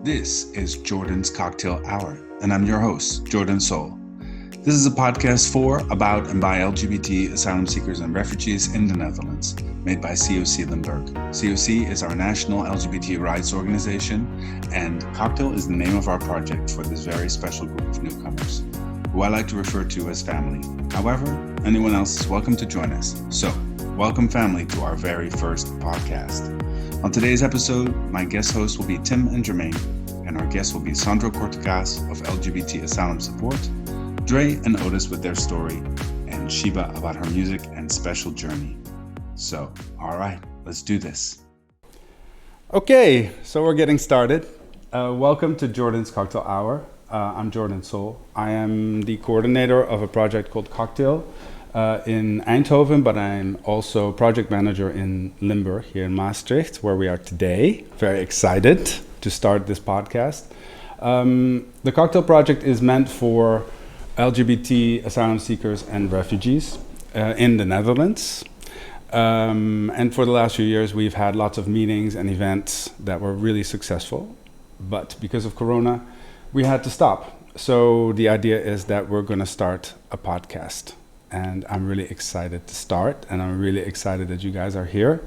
This is Jordan's Cocktail Hour, and I'm your host, Jordan Sol. This is a podcast for, about, and by LGBT asylum seekers and refugees in the Netherlands, made by COCLimburg. COC is our national LGBT rights organization, and Cocktail is the name of our project for this very special group of newcomers, who I like to refer to as family. However, anyone else is welcome to join us. So, welcome family to our very first podcast. On today's episode, my guest hosts will be Tim and Jermaine, and our guests will be Sandro Corticas of LGBT Asylum Support, Dre and Otis with their story, and Sheeba about her music and special journey. So, all right, let's do this. Okay, so we're getting started. Welcome to Jordan's Cocktail Hour. I'm Jordan Sol. I am the coordinator of a project called Cocktail in Eindhoven, but I'm also project manager in Limburg here in Maastricht, where we are today. Very excited to start this podcast. The Cocktail project is meant for LGBT asylum seekers and refugees in the Netherlands. And for the last few years, we've had lots of meetings and events that were really successful. But because of Corona, we had to stop. So the idea is that we're going to start a podcast. And I'm really excited to start. And I'm really excited that you guys are here.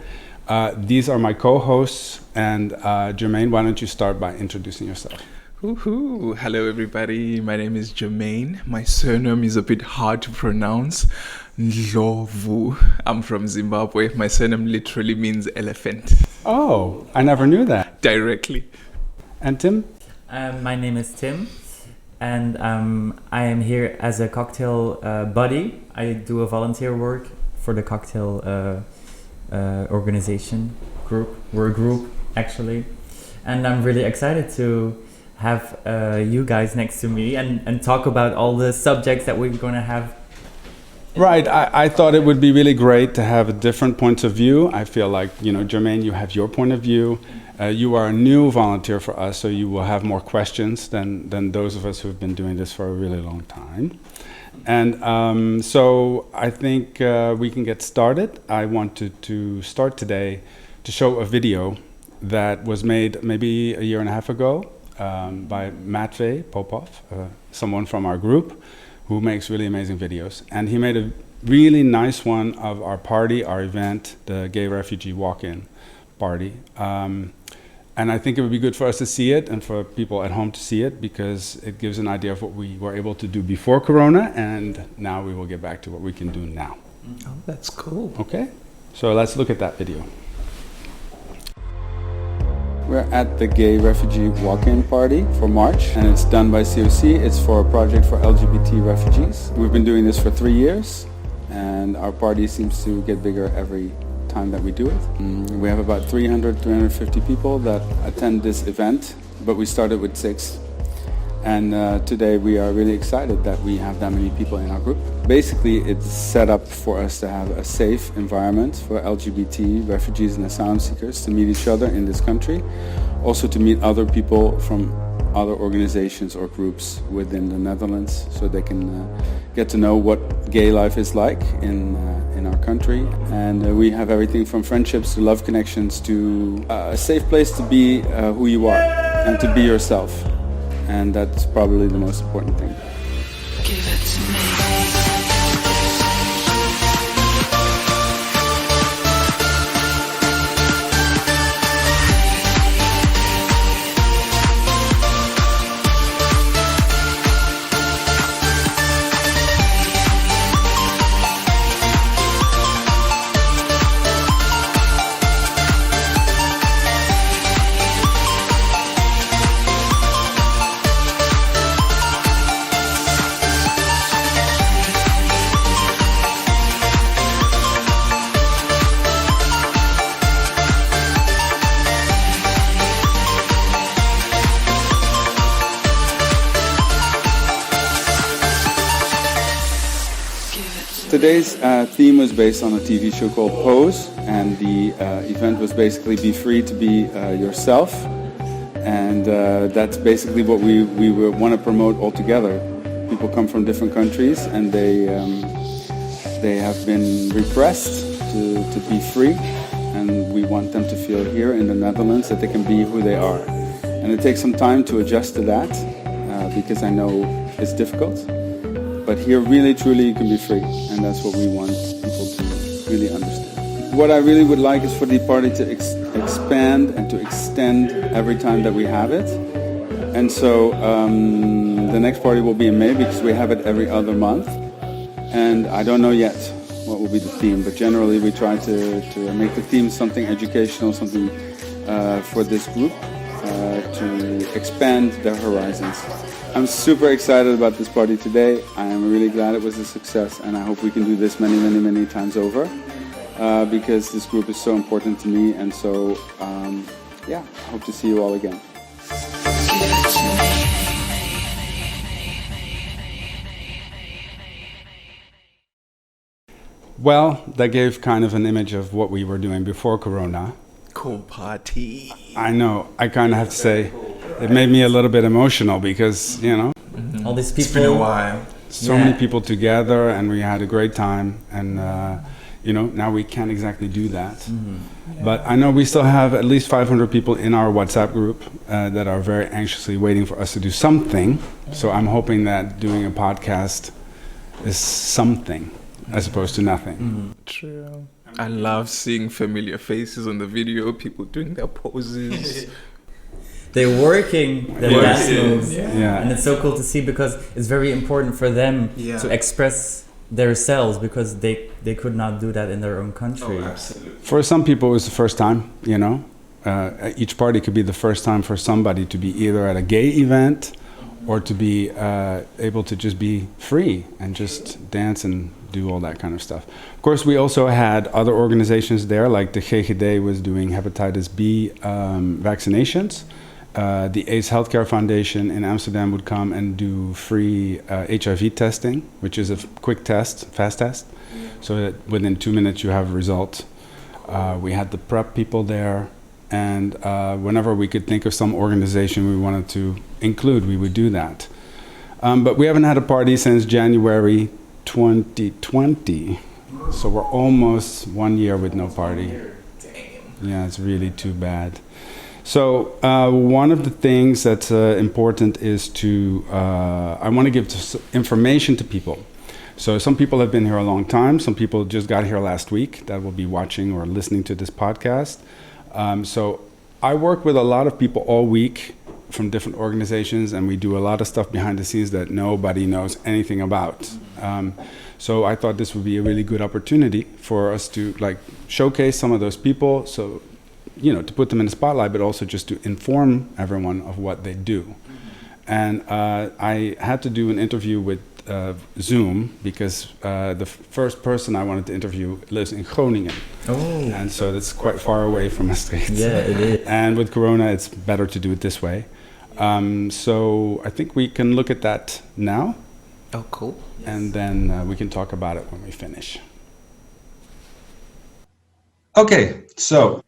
These are my co-hosts. And Jermaine, why don't you start by introducing yourself? Woohoo! Hello everybody, my name is Jermaine. My surname is a bit hard to pronounce. Ndlovu. I'm from Zimbabwe. My surname literally means elephant. Oh, I never knew that. Directly. And Tim? My name is Tim, and I am here as a cocktail buddy. I do a volunteer work for the cocktail organization group. We're a group, actually. And I'm really excited to have you guys next to me and talk about all the subjects that we're going to have. Right. I thought it would be really great to have a different points of view. I feel like, Jermaine, you have your point of view. You are a new volunteer for us, so you will have more questions than those of us who have been doing this for a really long time. And so I think we can get started. I wanted to start today to show a video that was made maybe a year and a half ago by Matvey Popov, someone from our group who makes really amazing videos. And he made a really nice one of our party, our event, the Gay Refugee Walk-In Party. And I think it would be good for us to see it and for people at home to see it, because it gives an idea of what we were able to do before Corona, and now we will get back to what we can do now. Oh, that's cool. Okay, so let's look at that video. We're at the Gay Refugee Walk-In Party for March, and it's done by COC. It's for a project for LGBT refugees. We've been doing this for 3 years, and our party seems to get bigger every time that we do it. We have about 350 people that attend this event, but we started with 6. And today we are really excited that we have that many people in our group. Basically, it's set up for us to have a safe environment for LGBT refugees and asylum seekers to meet each other in this country. Also to meet other people from other organizations or groups within the Netherlands, so they can get to know what gay life is like in our country. And we have everything from friendships to love connections to a safe place to be who you are and to be yourself. And that's probably the most important thing. Give it to me. Today's theme was based on a TV show called Pose, and the event was basically be free to be yourself, and that's basically what we want to promote all together. People come from different countries, and they have been repressed to be free, and we want them to feel here in the Netherlands that they can be who they are. And it takes some time to adjust to that because I know it's difficult. But here, really, truly, you can be free. And that's what we want people to really understand. What I really would like is for the party to expand and to extend every time that we have it. And so the next party will be in May because we have it every other month. And I don't know yet what will be the theme, but generally we try to make the theme something educational, something for this group to expand their horizons. I'm super excited about this party today. I am really glad it was a success, and I hope we can do this many, many, many times over because this group is so important to me. And so, I hope to see you all again. Well, that gave kind of an image of what we were doing before Corona. Cool party. I know. I kind of have to say, it made me a little bit emotional because, all these people. It's been a while. So many people together, and we had a great time. And, now we can't exactly do that. Mm-hmm. But I know we still have at least 500 people in our WhatsApp group that are very anxiously waiting for us to do something. So I'm hoping that doing a podcast is something as opposed to nothing. Mm-hmm. True. I love seeing familiar faces on the video, people doing their poses. They're working the dance moves. Yeah. And it's so cool to see because it's very important for them Yeah. to express themselves because they could not do that in their own country. Oh, absolutely. For some people, it was the first time, each party could be the first time for somebody to be either at a gay event or to be able to just be free and just dance and do all that kind of stuff. Of course, we also had other organizations there, like the GGD was doing hepatitis B vaccinations. The AIDS Healthcare Foundation in Amsterdam would come and do free HIV testing, which is a quick test, fast test, so that within 2 minutes you have a result. We had the PrEP people there, and whenever we could think of some organization we wanted to include, we would do that. But we haven't had a party since January 2020, so we're almost 1 year with no party. Yeah, it's really too bad. So one of the things that's important is I want to give information to people. So some people have been here a long time. Some people just got here last week that will be watching or listening to this podcast. So I work with a lot of people all week from different organizations, and we do a lot of stuff behind the scenes that nobody knows anything about. So I thought this would be a really good opportunity for us to showcase some of those people. So, to put them in the spotlight, but also just to inform everyone of what they do. And I had to do an interview with Zoom because the first person I wanted to interview lives in Groningen. Oh. And so that's quite far away from Maastricht. Yeah, it is. And with Corona, it's better to do it this way. So I think we can look at that now. Oh, cool. And then we can talk about it when we finish. Okay, so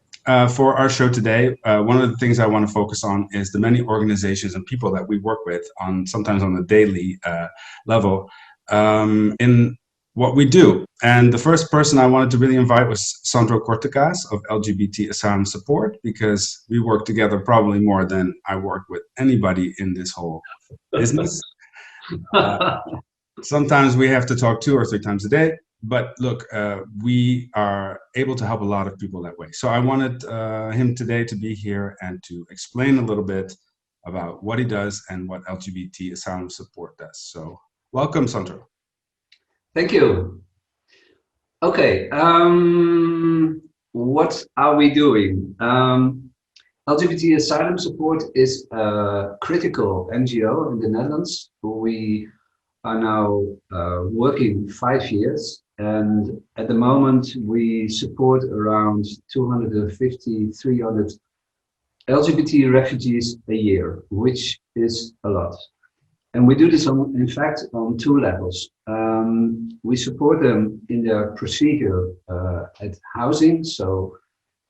for our show today, one of the things I want to focus on is the many organizations and people that we work with sometimes on a daily level in what we do. And the first person I wanted to really invite was Sandro Cortecas of LGBT Asylum Support, because we work together probably more than I work with anybody in this whole business. Sometimes we have to talk 2 or 3 times a day. But look, we are able to help a lot of people that way. So I wanted him today to be here and to explain a little bit about what he does and what LGBT Asylum Support does. So welcome, Sandro. Thank you. Okay, what are we doing? LGBT Asylum Support is a critical NGO in the Netherlands. We are now working 5 years. And at the moment, we support around 250, 300 LGBT refugees a year, which is a lot. And we do this, in fact, on 2 levels. We support them in their procedure at housing. So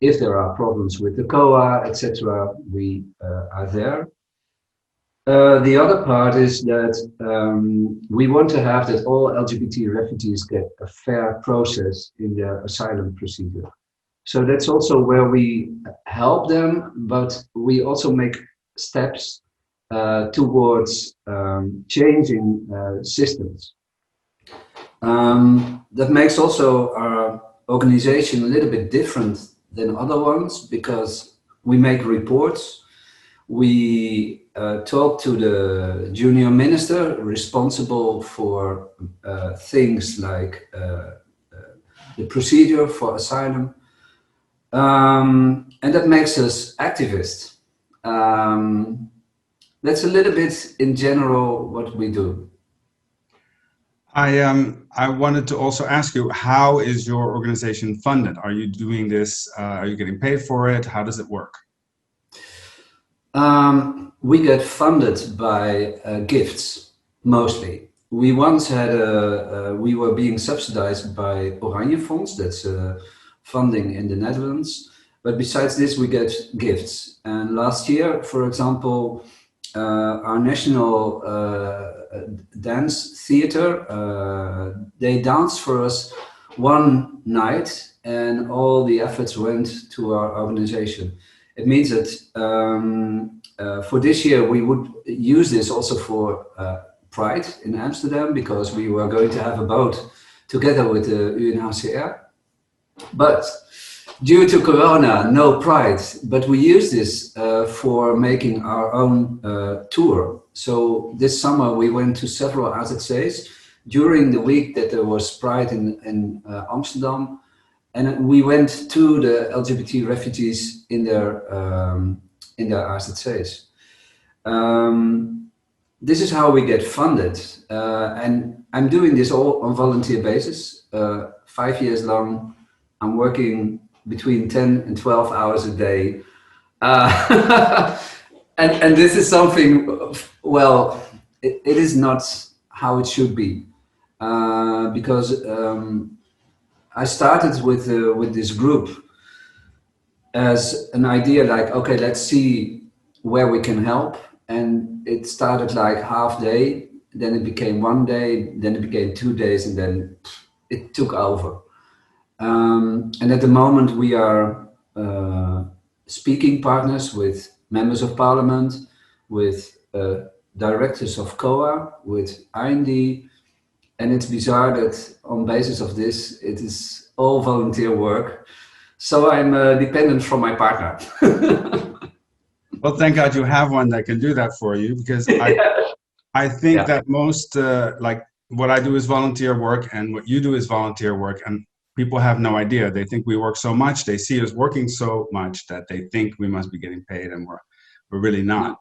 if there are problems with the COA, etc., we are there. The other part is that we want to have that all LGBT refugees get a fair process in their asylum procedure. So that's also where we help them, but we also make steps towards changing systems. That makes also our organization a little bit different than other ones because we make reports. We talk to the junior minister responsible for things like the procedure for asylum. And that makes us activists. That's a little bit in general what we do. I wanted to also ask you, how is your organization funded? Are you doing this? Are you getting paid for it? How does it work? We get funded by gifts mostly. We once had we were being subsidized by Oranje Fonds, that's funding in the Netherlands. But besides this, we get gifts. And last year, for example, our national dance theater, they danced for us one night, and all the efforts went to our organization. It means that for this year, we would use this also for Pride in Amsterdam, because we were going to have a boat together with the UNHCR. But due to Corona, no Pride, but we use this for making our own tour. So this summer we went to several AZC's during the week that there was Pride in Amsterdam, and we went to the LGBT refugees in their AZC's. This is how we get funded, and I'm doing this all on volunteer basis. 5 years long, I'm working between 10 and 12 hours a day. And this is something, well, it is not how it should be. Because I started with this group as an idea like, okay, let's see where we can help. And it started like half day, then it became 1 day, then it became 2 days, and then it took over. And at the moment we are speaking partners with members of parliament, with directors of COA, with IND, and it's bizarre that on basis of this, it is all volunteer work. So I'm dependent from my partner. Well, thank God you have one that can do that for you, because I think that most, like what I do is volunteer work and what you do is volunteer work, and people have no idea. They think we work so much, they see us working so much that they think we must be getting paid, and we're really not.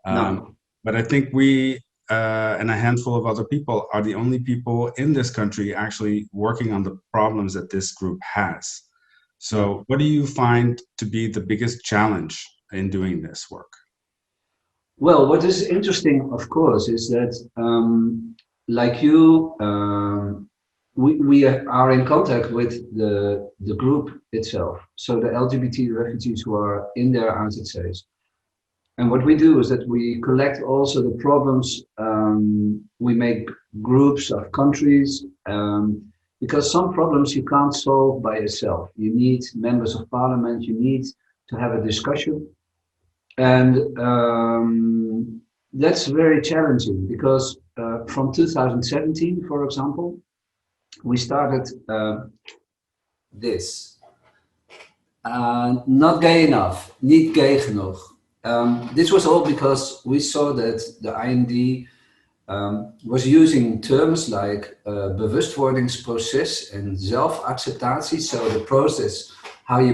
No. But I think we and a handful of other people are the only people in this country actually working on the problems that this group has. So what do you find to be the biggest challenge in doing this work? Well, what is interesting, of course, is that like you, we are in contact with the group itself. So the LGBT refugees who are in their AZC's. And what we do is that we collect also the problems. We make groups of countries, because some problems you can't solve by yourself. You need members of parliament, you need to have a discussion. And that's very challenging, because from 2017, for example, we started this. Not gay enough, niet gay genoeg. This was all because we saw that the IND was using terms like bewustwordingsproces and zelfacceptatie, so the process how you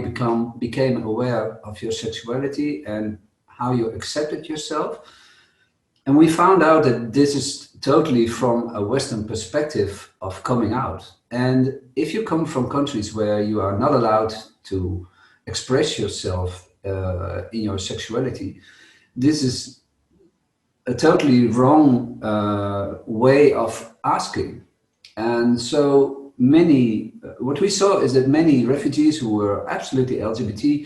became aware of your sexuality and how you accepted yourself. And we found out that this is totally from a Western perspective of coming out. And if you come from countries where you are not allowed to express yourself in your sexuality, this is a totally wrong way of asking. And so what we saw is that many refugees who were absolutely LGBT,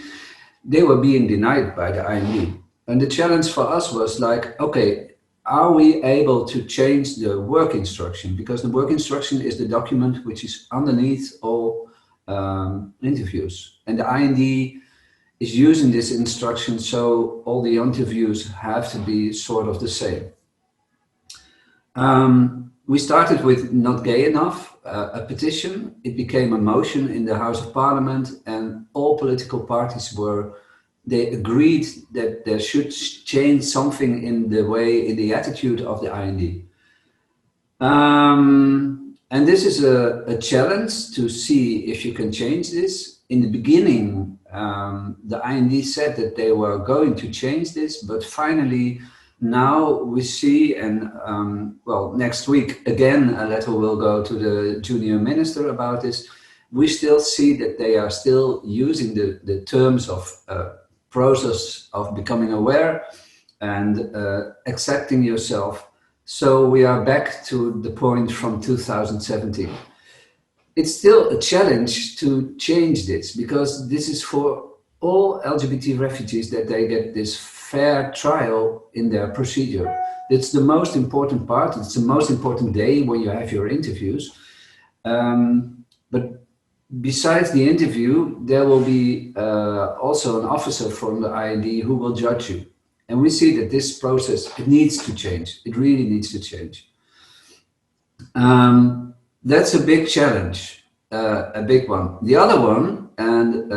they were being denied by the IND. And the challenge for us was like, okay, are we able to change the work instruction? Because the work instruction is the document which is underneath all interviews. And the IND is using this instruction, so all the interviews have to be sort of the same. We started with Not Gay Enough, a petition. It became a motion in the House of Parliament, and all political parties they agreed that there should change something in the attitude of the IND. And this is a challenge to see if you can change this. In the beginning, the IND said that they were going to change this, but finally now we see, and well, next week again a letter will go to the junior minister about this. We still see that they are still using the terms of process of becoming aware and accepting yourself. So we are back to the point from 2017. It's still a challenge to change this, because this is for all LGBT refugees, that they get this fair trial in their procedure. It's the most important part. It's the most important day when you have your interviews. But besides the interview, there will be also an officer from the IND who will judge you. And we see that this process, it needs to change. It really needs to change. That's a big challenge, a big one. The other one, and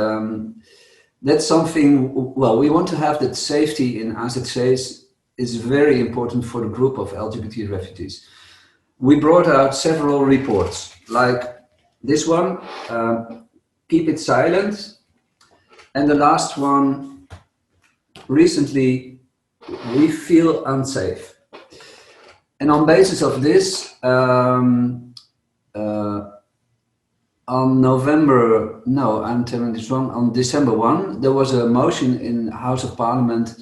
that's something, well, we want to have that safety in AZC's is very important for the group of LGBT refugees. We brought out several reports, like this one, Keep It Silent, and the last one, recently, We Feel Unsafe. And on basis of this, on December 1, there was a motion in the House of Parliament,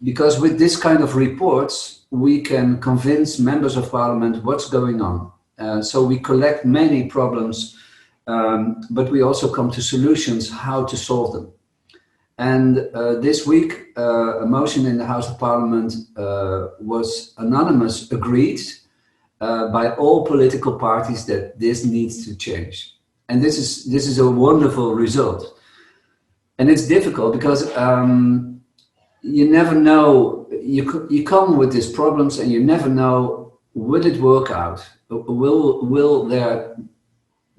because with this kind of reports, we can convince members of Parliament what's going on. So we collect many problems, but we also come to solutions how to solve them. And this week, a motion in the House of Parliament was unanimous, agreed by all political parties that this needs to change. And this is a wonderful result. And it's difficult because you never know, you come with these problems and you never know, will it work out? Will there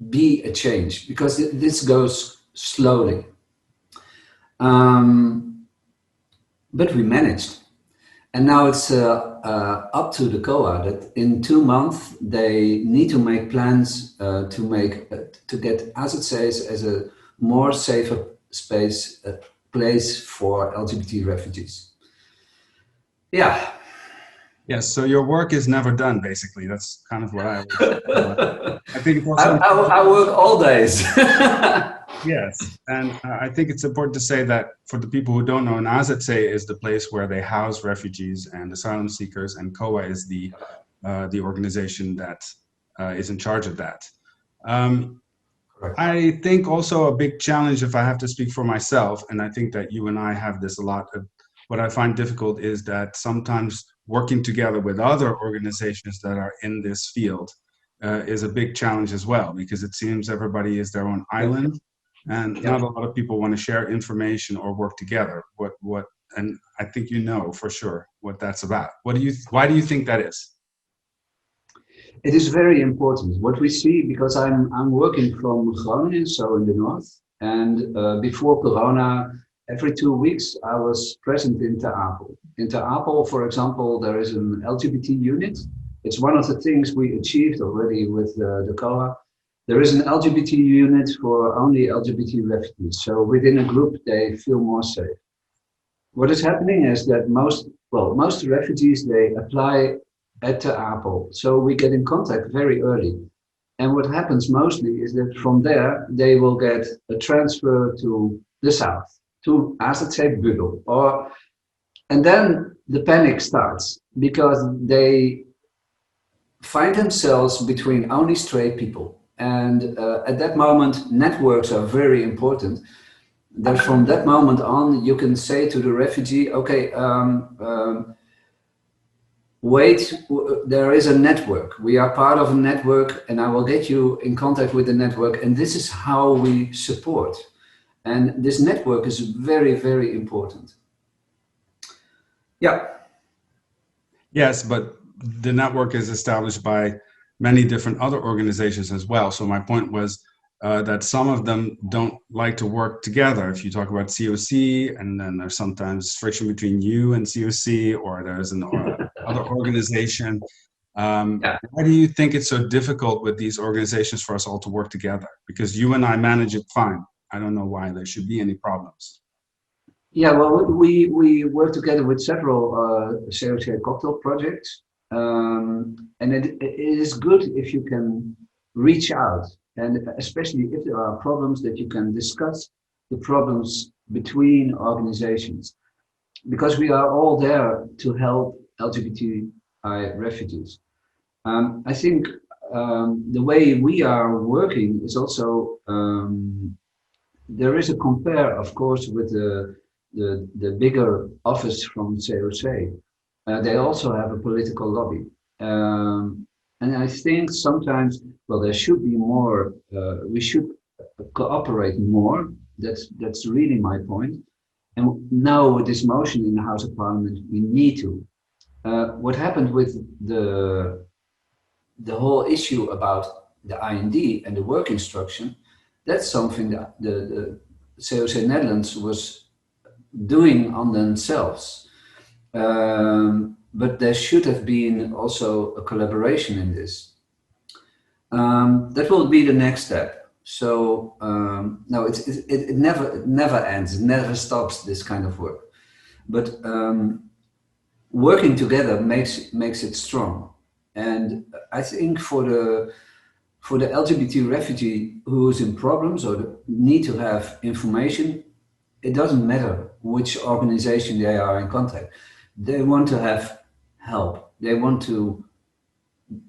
be a change? Because this goes slowly. But we managed. And now it's up to the COA that in 2 months they need to make plans to get AZC's as a more safer place for LGBT refugees. Yeah. Yes, so your work is never done, basically. That's kind of what I think it's also I work all days. Yes, and I think it's important to say that for the people who don't know, an AZC is the place where they house refugees and asylum seekers, and COA is the organization that is in charge of that. I think also a big challenge, if I have to speak for myself, and I think that you and I have this a lot, what I find difficult is that sometimes working together with other organizations that are in this field is a big challenge as well, because it seems everybody is their own island. And not a lot of people want to share information or work together. And I think you know for sure what that's about. Why do you think that is? It is very important. What we see, because I'm working from Groningen, so in the north, and before Corona, every 2 weeks I was present in Ter Apel. In Ter Apel, for example, there is an LGBT unit. It's one of the things we achieved already with the COA. There is an LGBT unit for only LGBT refugees. So within a group, they feel more safe. What is happening is that most refugees, they apply at Ter Apel. So we get in contact very early. And what happens mostly is that from there, they will get a transfer to the south, to AZC Budel. And then the panic starts because they find themselves between only straight people. And at that moment, networks are very important. That from that moment on, you can say to the refugee, okay, wait, there is a network. We are part of a network and I will get you in contact with the network. And this is how we support. And this network is very, very important. Yeah. Yes, but the network is established by many different other organizations as well. So my point was that some of them don't like to work together. If you talk about COC, and then there's sometimes friction between you and COC, or there's an other organization. Why do you think it's so difficult with these organizations for us all to work together? Because you and I manage it fine. I don't know why there should be any problems. Yeah, well, we work together with several COC cocktail projects, and it is good if you can reach out, and especially if there are problems, that you can discuss the problems between organizations, because we are all there to help LGBTI refugees. I think the way we are working is also, there is a compare, of course, with the bigger office from COC. They also have a political lobby. And I think sometimes, well, there should be more, we should cooperate more. That's really my point. And now with this motion in the House of Parliament, we need to. What happened with the whole issue about the IND and the work instruction, that's something that the COC Netherlands was doing on themselves. But there should have been also a collaboration in this. That will be the next step. So no, it never ends, it never stops, this kind of work. But working together makes it strong. And I think for the LGBT refugee who is in problems or need to have information, it doesn't matter which organization they are in contact. They want to have help. They want to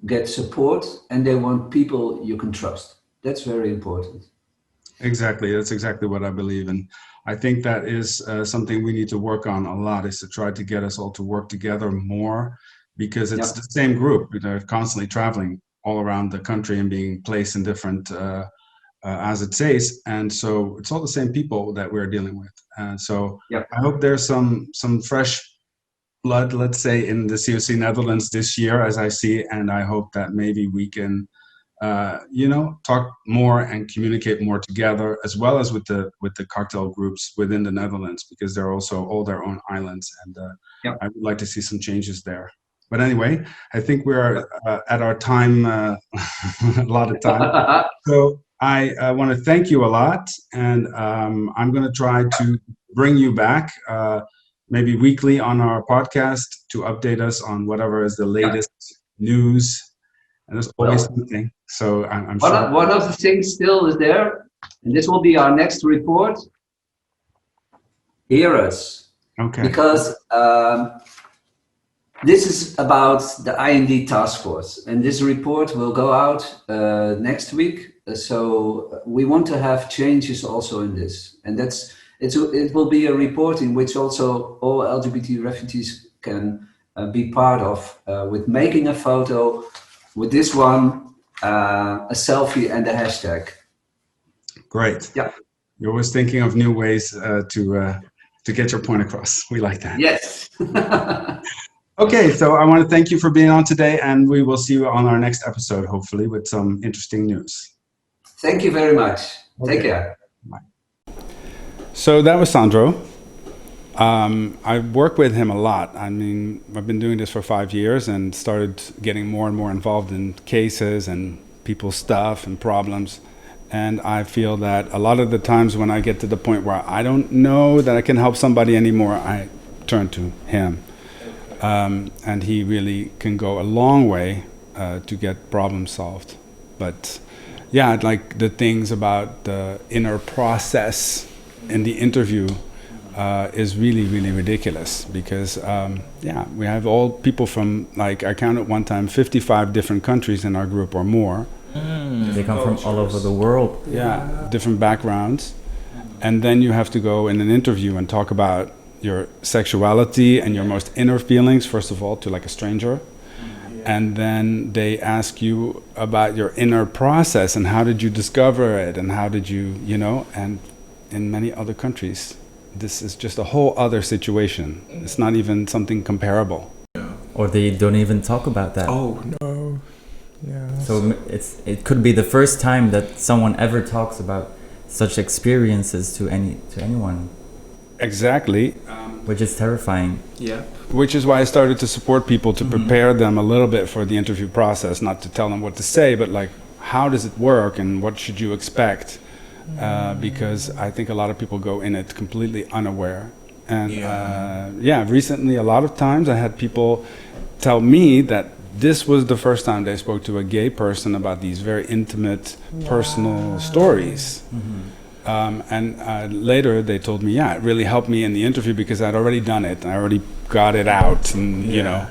get support, and they want people you can trust. That's very important. Exactly. That's exactly what I believe in. I think that is something we need to work on a lot, is to try to get us all to work together more, because it's the same group. They're constantly traveling all around the country and being placed in different as it says, and so it's all the same people that we're dealing with. So I hope there's some fresh blood, let's say, in the COC Netherlands this year, as I see, and I hope that maybe we can, talk more and communicate more together, as well as with the cocktail groups within the Netherlands, because they're also all their own islands, and I would like to see some changes there. But anyway, I think we're at our time, a lot of time. So I want to thank you a lot, and I'm going to try to bring you back maybe weekly on our podcast to update us on whatever is the latest news. And there's always something. So I'm sure. One of the things still is there, and this will be our next report. Hear us. Okay. Because this is about the IND task force, and this report will go out next week. So we want to have changes also in this, and it will be a report in which also all LGBT refugees can be part of, with making a photo, with this one, a selfie and a hashtag. Great. Yeah. You're always thinking of new ways to get your point across. We like that. Yes. Okay, so I want to thank you for being on today, and we will see you on our next episode, hopefully, with some interesting news. Thank you very much. Okay. Take care. Bye. So that was Sandro. I work with him a lot. I mean, I've been doing this for 5 years and started getting more and more involved in cases and people's stuff and problems. And I feel that a lot of the times when I get to the point where I don't know that I can help somebody anymore, I turn to him. And he really can go a long way to get problems solved. But yeah, I'd like the things about the inner process in the interview is really, really ridiculous, because we have all people from, like, I counted one time 55 different countries in our group or more. They come from all over the world. Yeah, different backgrounds. And then you have to go in an interview and talk about your sexuality and your most inner feelings, first of all, to like a stranger. And then they ask you about your inner process and how did you discover it and how did you, and in many other countries, this is just a whole other situation. It's not even something comparable. Or they don't even talk about that. Oh no. Yeah. So it could be the first time that someone ever talks about such experiences to anyone, Exactly. which is terrifying. Yeah. Which is why I started to support people to prepare them a little bit for the interview process, not to tell them what to say, but like, how does it work and what should you expect? Because I think a lot of people go in it completely unaware. And recently a lot of times I had people tell me that this was the first time they spoke to a gay person about these very intimate, personal stories. And later they told me, it really helped me in the interview because I'd already done it. I already got it out, and you know.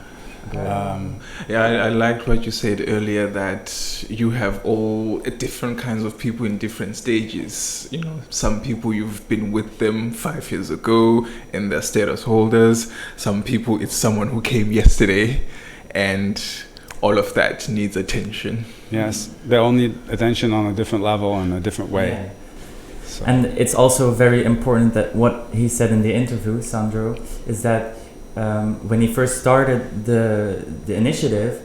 I liked what you said earlier, that you have all different kinds of people in different stages. You know, some people you've been with them 5 years ago and they're status holders. Some people it's someone who came yesterday, and all of that needs attention. Yes, they all need attention on a different level and a different way. Yeah. So. And it's also very important that what he said in the interview, Sandro, is that when he first started the initiative,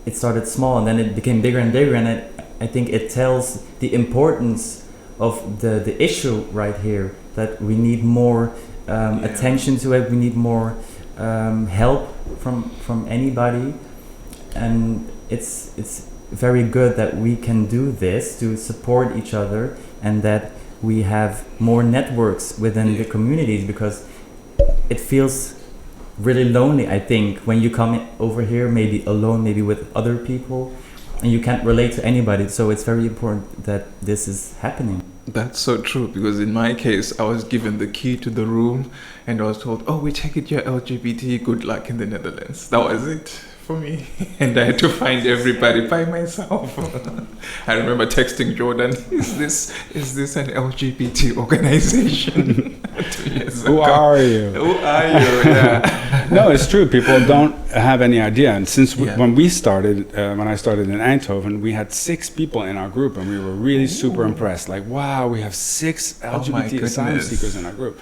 it started small and then it became bigger and bigger, and I think it tells the importance of the issue right here, that we need more attention to it, we need more help from anybody, and it's very good that we can do this to support each other, and that we have more networks within the communities, because it feels really lonely, I think, when you come over here, maybe alone, maybe with other people, and you can't relate to anybody. So it's very important that this is happening. That's so true, because in my case, I was given the key to the room and I was told, oh, we take it you're LGBT, good luck in the Netherlands. That was it for me. And I had to find everybody by myself. I remember texting Jordan, is this an LGBT organization? 2 years ago. Who are you? Who are you? Yeah. No, it's true. People don't have any idea. And since when we started, when I started in Eindhoven, we had 6 people in our group, and we were really super impressed. Like, wow, we have 6 LGBT asylum seekers in our group.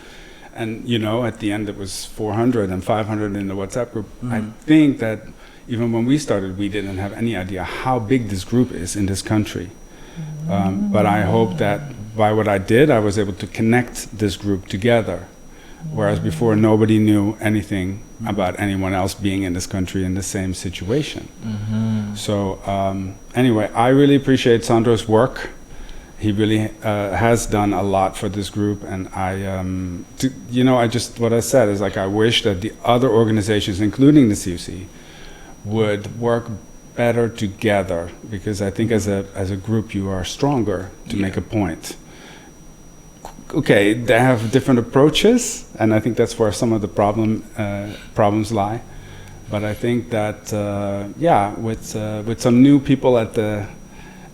And, you know, at the end it was 400 and 500 in the WhatsApp group. I think that even when we started, we didn't have any idea how big this group is in this country. But I hope that by what I did, I was able to connect this group together. Whereas before, nobody knew anything about anyone else being in this country in the same situation. So anyway, I really appreciate Sandro's work. He really has done a lot for this group, and what I said is, like, I wish that the other organizations, including the COC, would work better together, because I think as a group you are stronger to make a point. Okay, they have different approaches, and I think that's where some of the problems lie. But I think that with some new people at the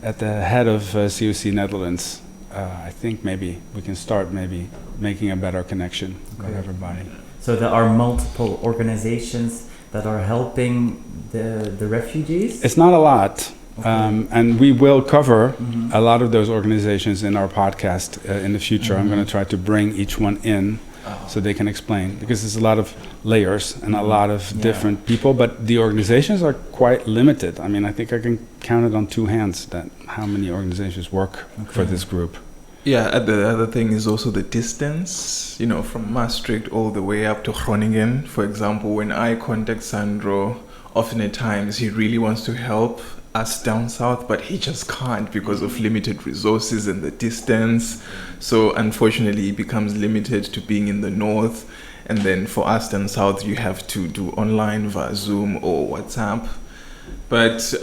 head of COC Netherlands, I think maybe we can start making a better connection with everybody. So there are multiple organizations that are helping the refugees? It's not a lot. And we will cover a lot of those organizations in our podcast in the future. I'm going to try to bring each one in so they can explain, because there's a lot of layers and a lot of different people, but the organizations are quite limited. I mean, I think I can count it on 2 hands how many organizations work for this group. Yeah, the other thing is also the distance, you know, from Maastricht all the way up to Groningen. For example, when I contact Sandro, often at times he really wants to help us down south, but he just can't because of limited resources and the distance. So unfortunately, he becomes limited to being in the north. And then for us down south, you have to do online via Zoom or WhatsApp. But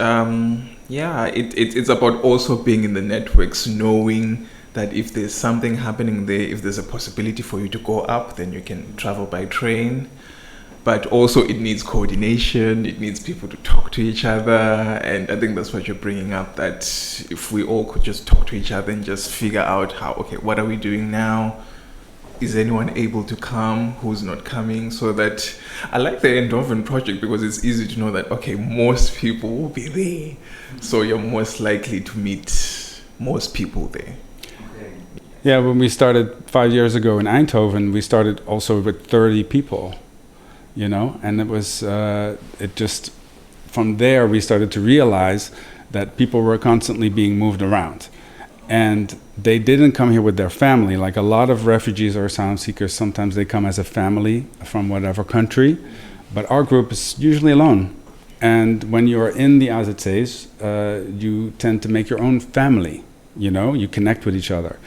it's about also being in the networks, knowing that if there's something happening there, if there's a possibility for you to go up, then you can travel by train. But also it needs coordination, it needs people to talk to each other. And I think that's what you're bringing up, that if we all could just talk to each other and just figure out what are we doing now? Is anyone able to come? Who's not coming? So that I like the Eindhoven project, because it's easy to know that, okay, most people will be there. So you're most likely to meet most people there. Yeah, when we started 5 years ago in Eindhoven, we started also with 30 people, you know, and it was, it just, from there we started to realize that people were constantly being moved around. And they didn't come here with their family. Like a lot of refugees or asylum seekers, sometimes they come as a family from whatever country, but our group is usually alone. And when you're in the AZC's, you tend to make your own family, you know, you connect with each other.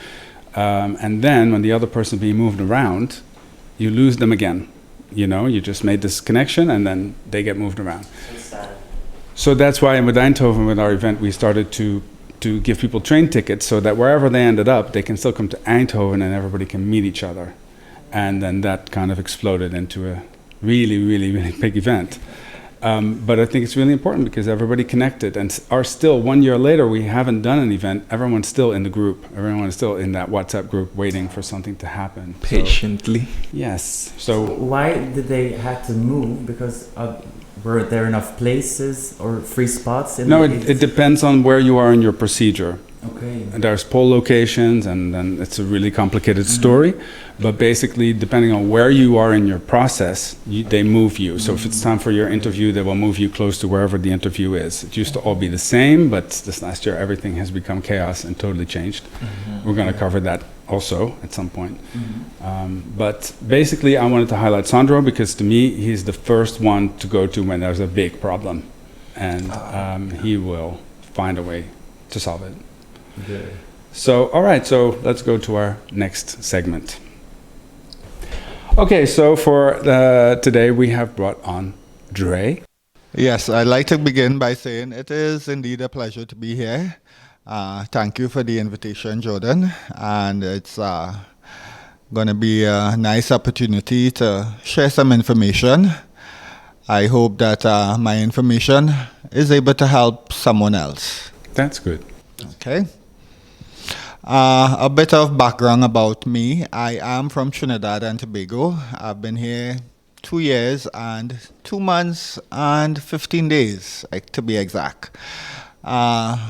And then when the other person is being moved around, you lose them again. You know, you just made this connection and then they get moved around. So that's why with Eindhoven, with our event, we started to give people train tickets so that wherever they ended up, they can still come to Eindhoven and everybody can meet each other. And then that kind of exploded into a really, really, really big event. But I think it's really important because everybody connected and are still, 1 year later, we haven't done an event. Everyone's still in the group. Everyone is still in that WhatsApp group waiting for something to happen. Patiently. So, yes. So why did they have to move? Because were there enough places or free spots? No, it depends on where you are in your procedure. Okay. There's poll locations, and then it's a really complicated story. But basically, depending on where you are in your process, they move you. So if it's time for your interview, they will move you close to wherever the interview is. It used to all be the same, but this last year, everything has become chaos and totally changed. We're going to cover that also at some point. But basically, I wanted to highlight Sandro because to me, he's the first one to go to when there's a big problem. And he will find a way to solve it. Good. So, all right, so let's go to our next segment. Okay, so for today we have brought on Dre. Yes, I'd like to begin by saying it is indeed a pleasure to be here. Thank you for the invitation, Jordan. And it's going to be a nice opportunity to share some information. I hope that my information is able to help someone else. That's good. Okay. A bit of background about me. I am from Trinidad and Tobago. I've been here 2 years and 2 months and 15 days, to be exact.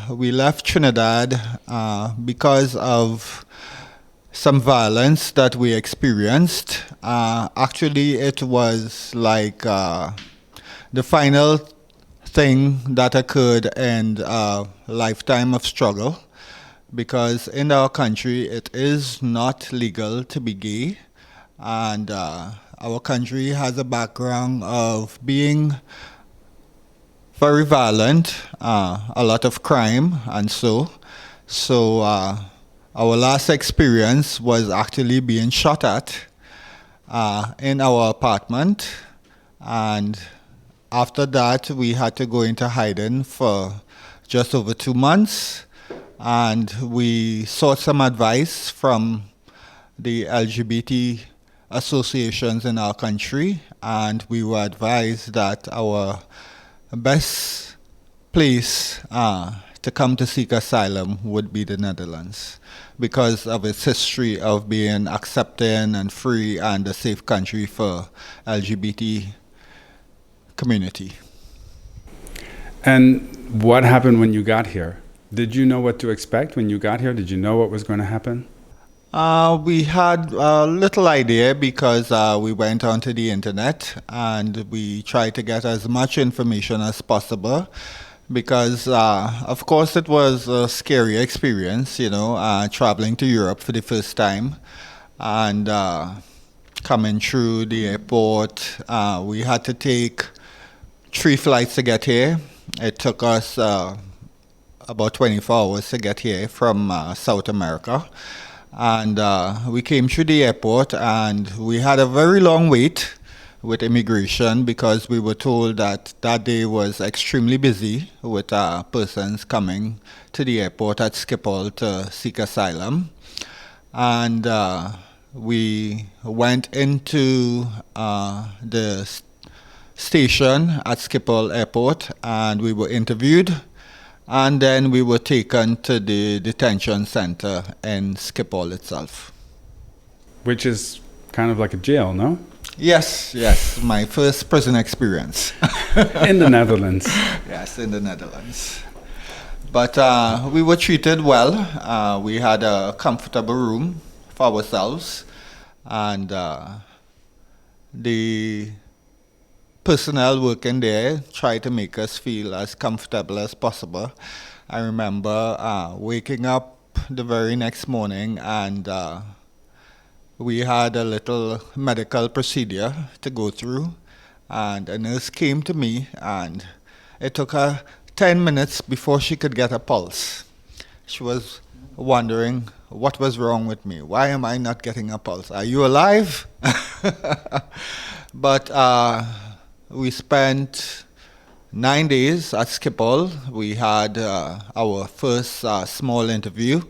We left Trinidad because of some violence that we experienced. Actually, it was like the final thing that occurred in a lifetime of struggle. Because in our country, it is not legal to be gay. And our country has a background of being very violent, a lot of crime, and so. So our last experience was actually being shot at in our apartment. And after that, we had to go into hiding for just over 2 months. And we sought some advice from the LGBT associations in our country, and we were advised that our best place to come to seek asylum would be the Netherlands because of its history of being accepting and free and a safe country for LGBT community. And what happened when you got here? Did you know what to expect when you got here? Did you know what was going to happen? We had a little idea because we went onto the internet and we tried to get as much information as possible because, of course, it was a scary experience, you know, traveling to Europe for the first time and coming through the airport. We had to take 3 flights to get here. It took us about 24 hours to get here from South America. And we came through the airport and we had a very long wait with immigration because we were told that that day was extremely busy with persons coming to the airport at Schiphol to seek asylum. And we went into the station at Schiphol Airport and we were interviewed. And then we were taken to the detention center in Schiphol itself. Which is kind of like a jail, no? Yes, my first prison experience. In the Netherlands. Yes, in the Netherlands. But we were treated well. We had a comfortable room for ourselves, and the personnel working there tried to make us feel as comfortable as possible. I remember waking up the very next morning, and we had a little medical procedure to go through, and a nurse came to me, and it took her 10 minutes before she could get a pulse. She was wondering what was wrong with me. Why am I not getting a pulse? Are you alive? But we spent 9 days at Schiphol. We had our first small interview.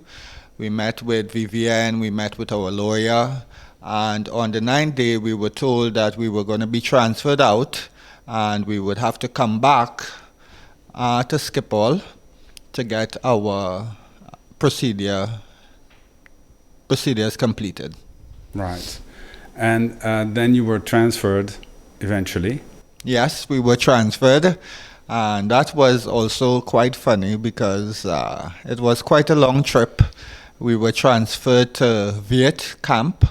We met with Vivienne, we met with our lawyer, and on the 9th day we were told that we were going to be transferred out and we would have to come back to Schiphol to get our procedures completed. Right. And then you were transferred eventually. Yes, we were transferred, and that was also quite funny because it was quite a long trip. We were transferred to Viet camp,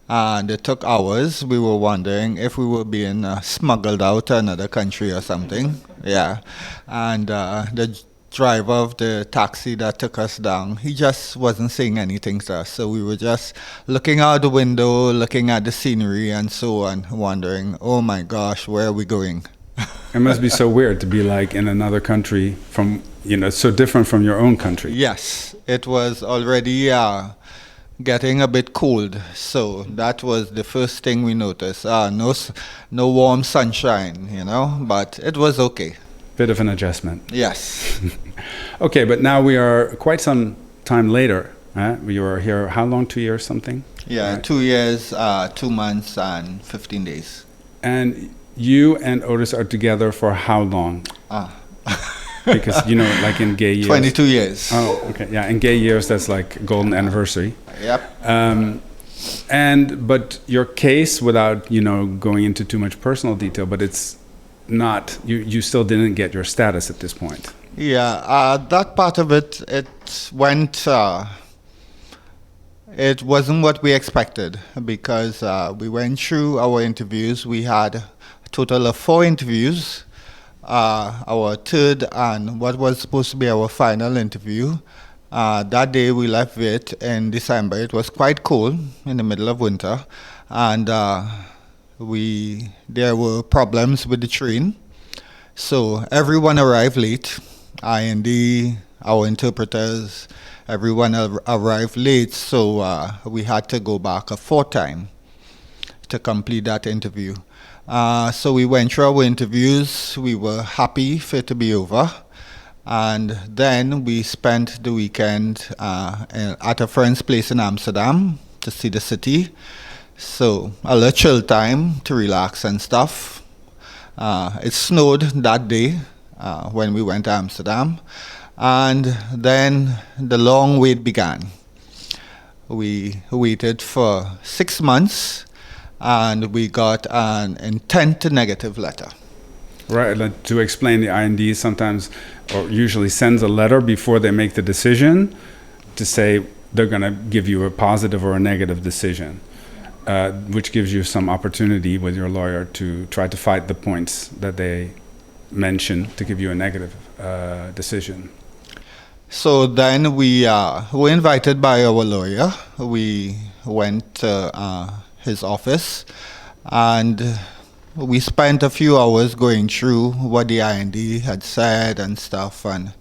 and it took hours. We were wondering if we were being smuggled out to another country or something. Yeah, and the driver of the taxi that took us down, he just wasn't saying anything to us. So we were just looking out the window, looking at the scenery and so on, wondering, oh my gosh, where are we going? It must be so weird to be like in another country from, so different from your own country. Yes, it was already getting a bit cold. So that was the first thing we noticed. No warm sunshine, but it was okay. Bit of an adjustment. Yes. Okay, but now we are quite some time later. We were here, how long, 2 years, something? Yeah, right. 2 years, 2 months, and 15 days. And you and Otis are together for how long? Because, like in gay years. 22 years. Oh, okay. Yeah, in gay years, that's like golden anniversary. Yep. But your case, without, going into too much personal detail, but it's not, you still didn't get your status at this point. Yeah, that part of it went, it wasn't what we expected because we went through our interviews. We had a total of 4 interviews. Our third and what was supposed to be our final interview. That day we left Viet in December. It was quite cold in the middle of winter, and there were problems with the train, so everyone arrived late. IND, our interpreters, everyone arrived late, so we had to go back a 4th time to complete that interview. So we went through our interviews. We were happy for it to be over, and then we spent the weekend at a friend's place in Amsterdam to see the city. So a little chill time to relax and stuff. It snowed that day when we went to Amsterdam, and then the long wait began. We waited for 6 months, and we got an intent to negative letter. Right, like to explain, the IND sometimes or usually sends a letter before they make the decision to say they're going to give you a positive or a negative decision. Which gives you some opportunity with your lawyer to try to fight the points that they mention to give you a negative decision. So then we were invited by our lawyer. We went to his office, and we spent a few hours going through what the IND had said and stuff, and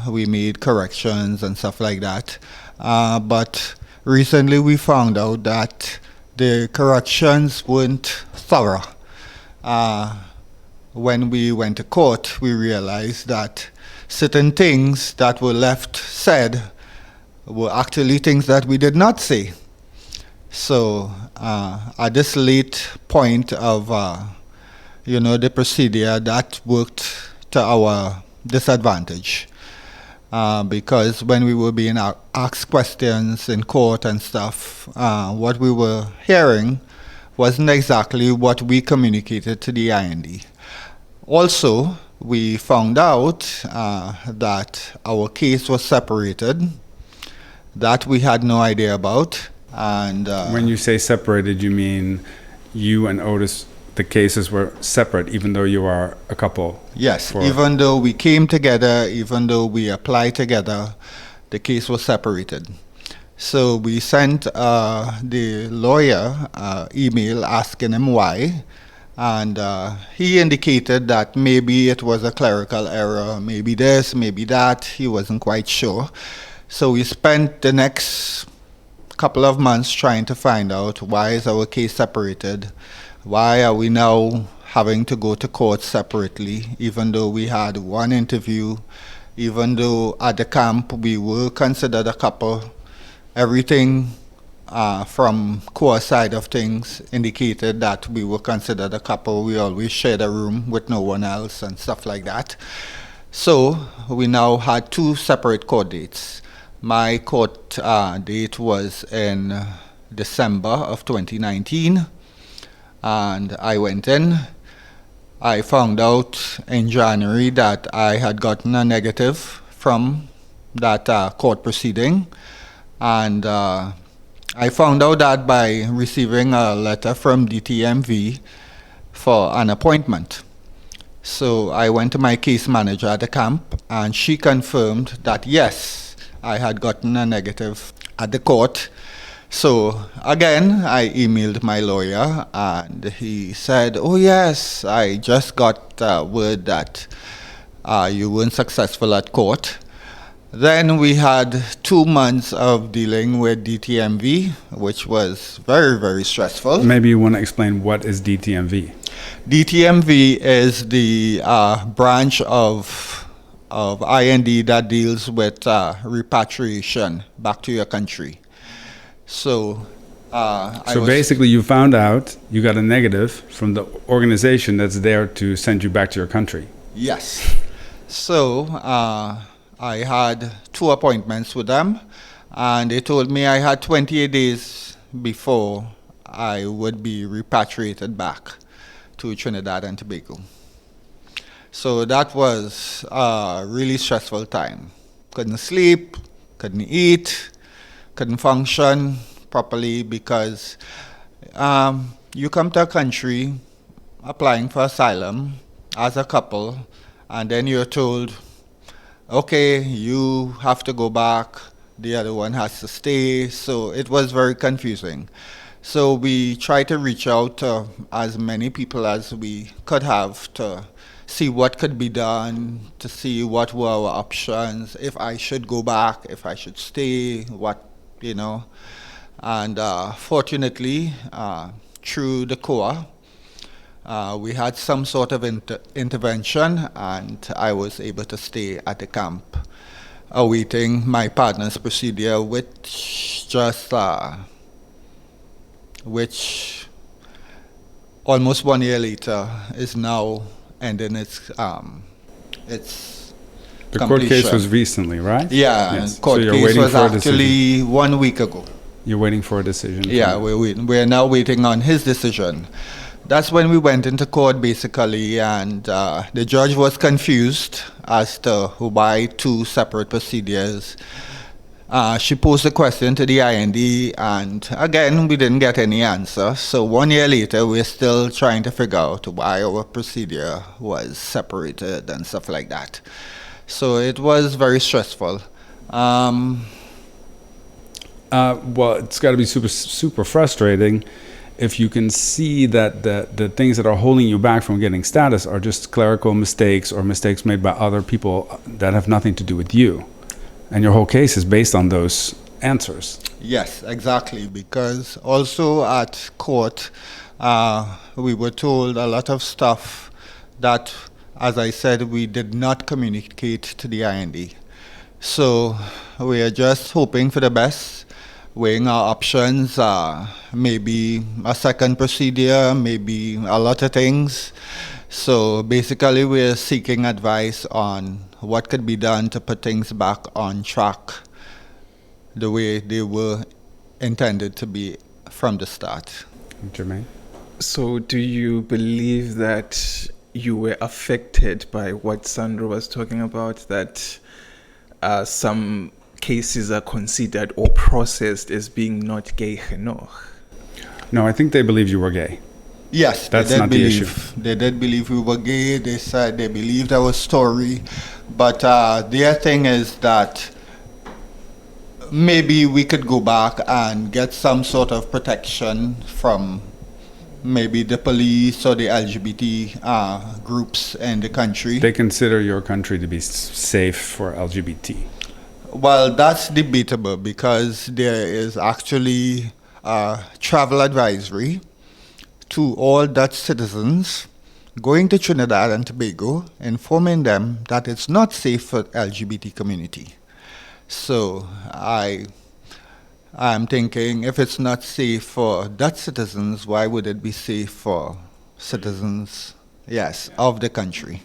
we made corrections and stuff like that. But recently we found out that the corrections weren't thorough. When we went to court, we realized that certain things that were left said were actually things that we did not say. So at this late point of the procedure, that worked to our disadvantage. Because when we were being asked questions in court and stuff, what we were hearing wasn't exactly what we communicated to the IND. Also, we found out that our case was separated. That we had no idea about. And when you say separated, you mean you and Otis, the cases were separate, even though you are a couple? Yes, even though we came together, even though we applied together, the case was separated. So we sent the lawyer email asking him why, and he indicated that maybe it was a clerical error, maybe this, maybe that. He wasn't quite sure. So we spent the next couple of months trying to find out why is our case separated. Why are we now having to go to court separately, even though we had one interview, even though at the camp we were considered a couple? Everything from core side of things indicated that we were considered a couple. We always shared a room with no one else and stuff like that. So we now had 2 separate court dates. My court date was in December of 2019. And I went in. I found out in January that I had gotten a negative from that court proceeding. And I found out that by receiving a letter from DTMV for an appointment. So I went to my case manager at the camp, and she confirmed that yes, I had gotten a negative at the court. So again, I emailed my lawyer, and he said, oh yes, I just got word that you weren't successful at court. Then we had 2 months of dealing with DTMV, which was very, very stressful. Maybe you want to explain what is DTMV? DTMV is the branch of IND that deals with repatriation back to your country. So basically you found out you got a negative from the organization that's there to send you back to your country. Yes. So I had 2 appointments with them, and they told me I had 28 days before I would be repatriated back to Trinidad and Tobago. So that was a really stressful time. Couldn't sleep, couldn't eat, couldn't function properly because you come to a country applying for asylum as a couple, and then you're told, okay, you have to go back, the other one has to stay. So it was very confusing. So we tried to reach out to as many people as we could have to see what could be done, to see what were our options, if I should go back, if I should stay, what, you know. And fortunately, through the COA, we had some sort of intervention, and I was able to stay at the camp, awaiting my partner's procedure, which almost 1 year later is now ending its the completion. court case was recently, right? Yeah, yes. court so case was actually 1 week ago. You're waiting for a decision? Yeah, we're now waiting on his decision. That's when we went into court, basically, and the judge was confused as to why 2 separate procedures. She posed a question to the IND, and again, we didn't get any answer. So 1 year later, we're still trying to figure out why our procedure was separated and stuff like that. So it was very stressful. Well, it's got to be super frustrating if you can see that the things that are holding you back from getting status are just clerical mistakes or mistakes made by other people that have nothing to do with you. And your whole case is based on those answers. Yes, exactly. Because also at court, we were told a lot of stuff that, as I said, we did not communicate to the IND. So we are just hoping for the best, weighing our options, maybe a second procedure, maybe a lot of things. So basically we're seeking advice on what could be done to put things back on track the way they were intended to be from the start. Jermaine? So do you believe that you were affected by what Sandra was talking about, that some cases are considered or processed as being not gay genoeg? No, I think they believed you were gay. Yes, That's they did not the believe. issue. They did believe we were gay. They said they believed our story. But their thing is that maybe we could go back and get some sort of protection from maybe the police or the LGBT groups in the country. They consider your country to be safe for LGBT. Well, that's debatable because there is actually a travel advisory to all Dutch citizens going to Trinidad and Tobago, informing them that it's not safe for LGBT community. So I'm thinking, if it's not safe for Dutch citizens, why would it be safe for citizens, yes, of the country?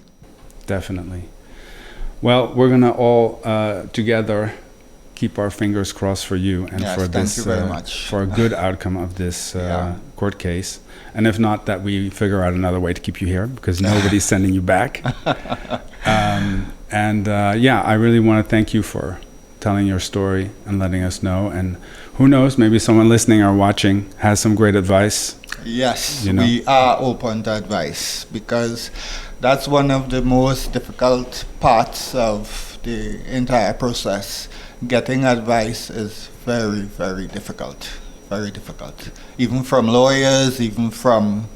Definitely. Well, we're going to all together keep our fingers crossed for you and Yes, for thank this you very much. for a good outcome of this Yeah. court case. And if not, that we figure out another way to keep you here because nobody's sending you back. I really want to thank you for telling your story and letting us know. And who knows, maybe someone listening or watching has some great advice. Yes, You know? we are open to advice because that's one of the most difficult parts of the entire process. Getting advice is very, very difficult. Very difficult. Even from lawyers, even from,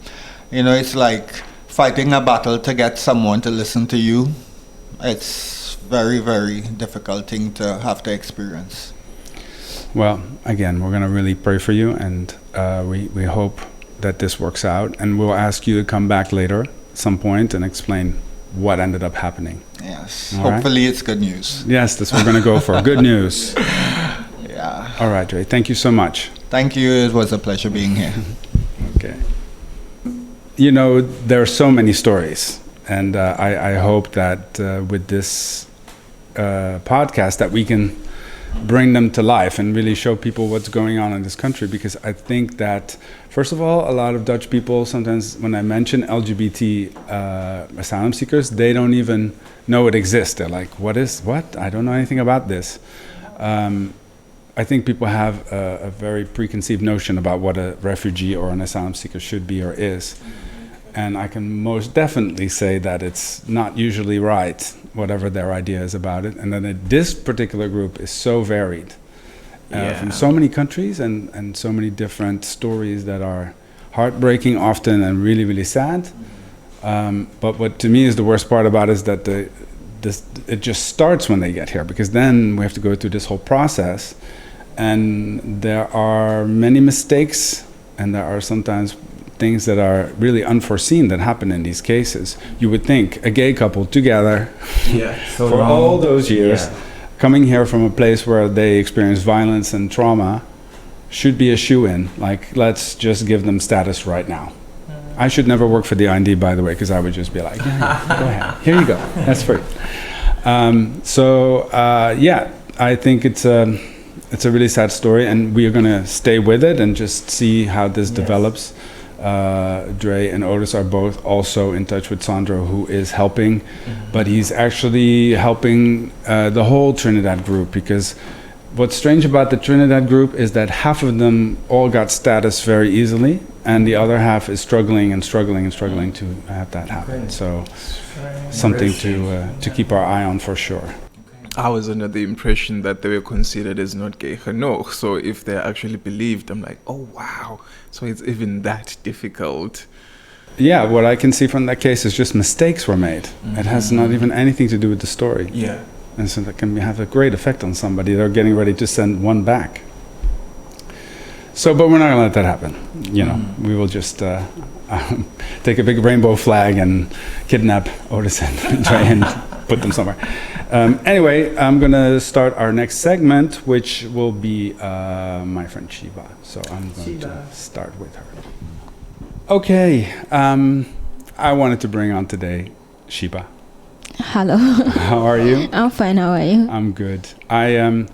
it's like fighting a battle to get someone to listen to you. It's very, very difficult thing to have to experience. Well, again, we're going to really pray for you, and we hope that this works out. And we'll ask you to come back later at some point and explain what ended up happening. Yes. All Hopefully it's good news. Yes, that's what we're going to go for. Good news. Yeah. All right, Dre. Thank you so much. Thank you. It was a pleasure being here. Okay. There are so many stories, and I hope that with this podcast that we can bring them to life and really show people what's going on in this country, because I think that, first of all, a lot of Dutch people, sometimes when I mention LGBT asylum seekers, they don't even know it exists. They're like, what? I don't know anything about this. I think people have a very preconceived notion about what a refugee or an asylum seeker should be or is. And I can most definitely say that it's not usually right, whatever their idea is about it. And that this particular group is so varied from so many countries and so many different stories that are heartbreaking often and really, really sad. But what to me is the worst part about it is that it just starts when they get here, because then we have to go through this whole process. And there are many mistakes, and there are sometimes things that are really unforeseen that happen in these cases. You would think a gay couple together So for long. all those years, coming here from a place where they experience violence and trauma, should be a shoe-in. Like, let's just give them status right now. I should never work for the IND, by the way, because I would just be like, yeah, go ahead. Here you go. That's free. I think it's a really sad story, and we are going to stay with it and just see how this develops. Dre and Otis are both also in touch with Sandro, who is helping, but he's actually helping the whole Trinidad group, because what's strange about the Trinidad group is that half of them all got status very easily, and the other half is struggling to have that happen. So something to keep our eye on for sure. I was under the impression that they were considered as not gay genoeg. So if they're actually believed, I'm like, oh wow. So it's even that difficult. Yeah, what I can see from that case is just mistakes were made. It has not even anything to do with the story. Yeah. And so that can have a great effect on somebody. They're getting ready to send one back. So, but we're not going to let that happen. We will just take a big rainbow flag and kidnap Otis and try and put them somewhere. Anyway, I'm going to start our next segment, which will be my friend Sheeba. So I'm going to start with her. Okay. I wanted to bring on today Sheeba. Hello. How are you? I'm fine. How are you? I'm good. I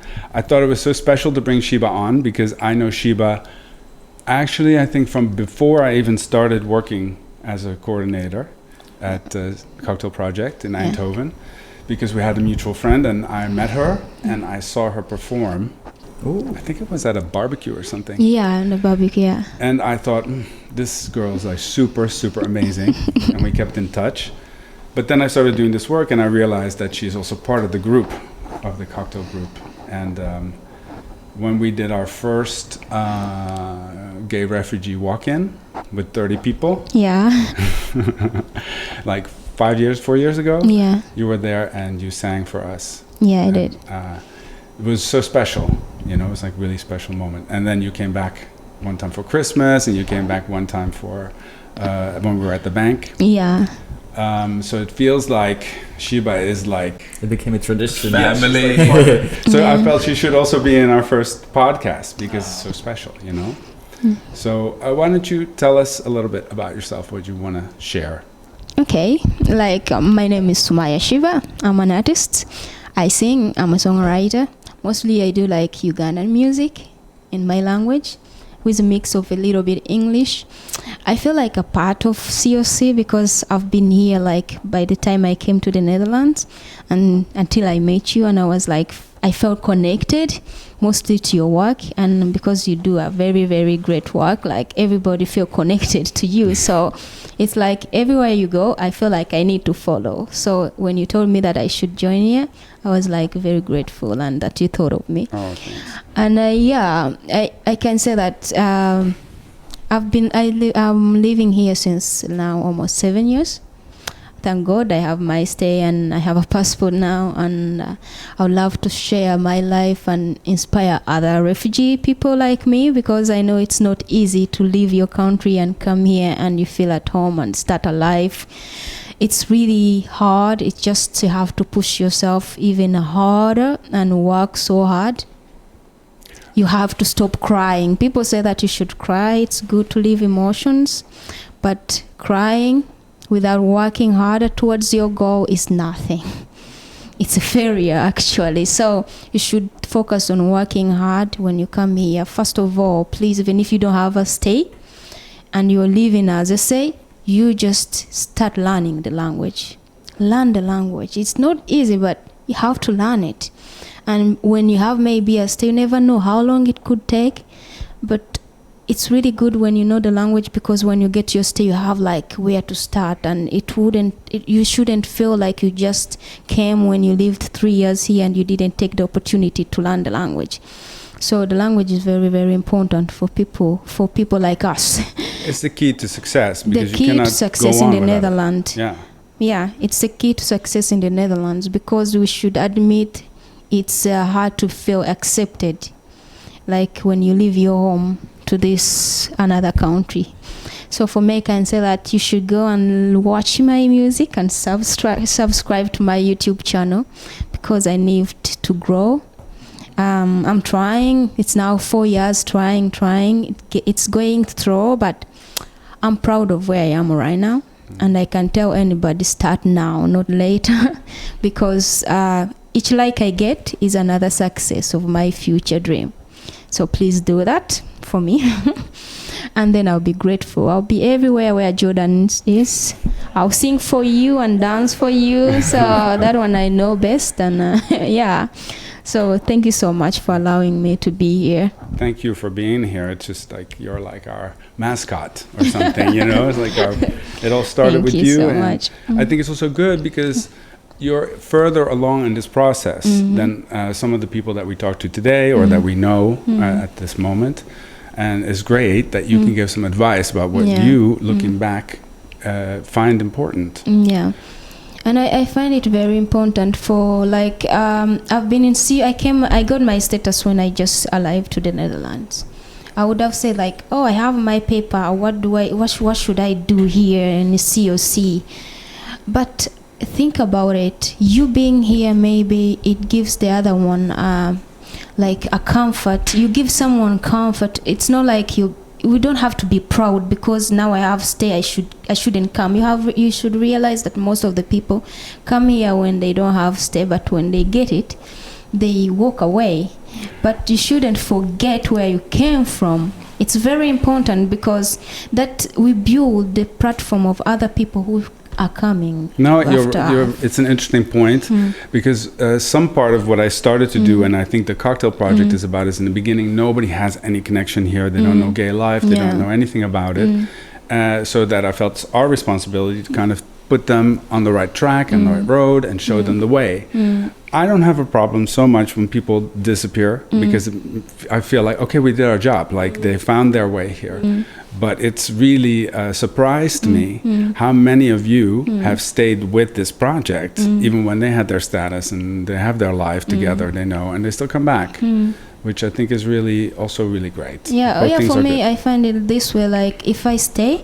thought it was so special to bring Sheeba on because I know Sheeba actually, I think from before I even started working as a coordinator. at the Cocktail Project in Eindhoven, because we had a mutual friend, and I met her and I saw her perform. I think it was at a barbecue or something. Yeah, on the barbecue, yeah. And I thought, this girl is like super, super amazing. And we kept in touch. But then I started doing this work and I realized that she's also part of the group, of the cocktail group. And when we did our first gay refugee walk-in with 30 people, like 4 years ago, you were there and you sang for us. Yeah, I did. It was so special, you know, it was like really special moment. And then you came back one time for Christmas, and you came back one time for when we were at the bank. Yeah. So it feels like Sheeba is like... It became a tradition. Family. So I felt she should also be in our first podcast because it's so special, you know? So why don't you tell us a little bit about yourself, what you want to share? Okay, like my name is Sumayya Sheeba. I'm an artist. I sing, I'm a songwriter. Mostly I do like Ugandan music in my language with a mix of a little bit English. I feel like a part of COC because I've been here like by the time I came to the Netherlands and until I met you, and I was like, I felt connected mostly to your work, and because you do a very, very great work, like everybody feel connected to you. So it's like everywhere you go, I feel like I need to follow. So when you told me that I should join here, I was like very grateful and that you thought of me. Oh, thanks. And I can say that I'm living here since now almost 7 years. Thank God I have my stay and I have a passport now, and I would love to share my life and inspire other refugee people like me, because I know it's not easy to leave your country and come here and you feel at home and start a life. It's really hard. It's just you have to push yourself even harder and work so hard. You have to stop crying. People say that you should cry. It's good to leave emotions, but crying without working harder towards your goal is nothing. It's a failure, actually. So you should focus on working hard when you come here. First of all, please, even if you don't have a stay and you're living as I say, you just start learning the language. Learn the language. It's not easy, but you have to learn it. And when you have maybe a stay, you never know how long it could take, but it's really good when you know the language, because when you get your stay, you have like where to start, and you shouldn't feel like you just came when you lived 3 years here and you didn't take the opportunity to learn the language. So the language is very, very important for people like us. It's the key to success, because the key you cannot to success go on in the without Netherlands. it. Yeah, it's the key to success in the Netherlands, because we should admit it's hard to feel accepted, like when you leave your home to this another country. So for me, I can say that you should go and watch my music and subscribe to my YouTube channel, because I need to grow. I'm trying. It's now 4 years trying. It's going through, but I'm proud of where I am right now. And I can tell anybody, start now, not later, because each like I get is another success of my future dream. So please do that for me. And then I'll be grateful. I'll be everywhere where Jordan is. I'll sing for you and dance for you. So that one I know best. And yeah. So thank you so much for allowing me to be here. Thank you for being here. It's just like you're like our mascot or something, you know? It's like it all started with you. Thank you so and much. I think it's also good because you're further along in this process than some of the people that we talked to today or that we know at this moment. And it's great that you can give some advice about what you, looking back, find important. Yeah. And I find it very important for like I've been in I got my status when I just arrived to the Netherlands. I would have said like, oh, I have my paper. What should I do here in the COC? But think about it. You being here, maybe it gives the other one like a comfort. You give someone comfort. It's not like we don't have to be proud because now I have stay. I shouldn't come. You should realize that most of the people come here when they don't have stay, but when they get it, they walk away. But you shouldn't forget where you came from. It's very important because that we build the platform of other people who are coming. No, after. it's an interesting point because some part of what I started to do, and I think the Cocktail Project is about, is in the beginning, nobody has any connection here. They don't know gay life. They don't know anything about it. So that I felt it's our responsibility to kind of put them on the right track and the right road and show them the way. I don't have a problem so much when people disappear because I feel like, okay, we did our job. Like they found their way here. But it's really surprised me how many of you have stayed with this project, even when they had their status and they have their life together, they know, and they still come back. Which I think is really also really great. Yeah, for me, I find it this way, like if I stay,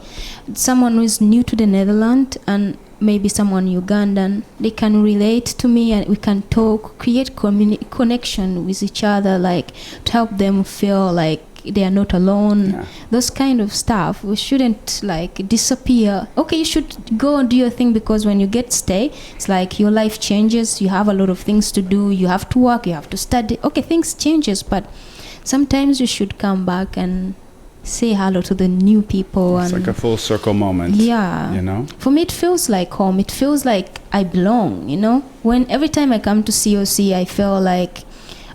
someone who is new to the Netherlands and maybe someone Ugandan, they can relate to me and we can talk, create connection with each other, like to help them feel like they are not alone. Those kind of stuff. We shouldn't like disappear. Okay, you should go and do your thing, because when you stay, it's like your life changes. You have a lot of things to do. You have to work. You have to study. Okay, things changes, but sometimes you should come back and say hello to the new people. It's and like a full circle moment. Yeah. You know? For me, it feels like home. It feels like I belong, you know? When every time I come to COC, I feel like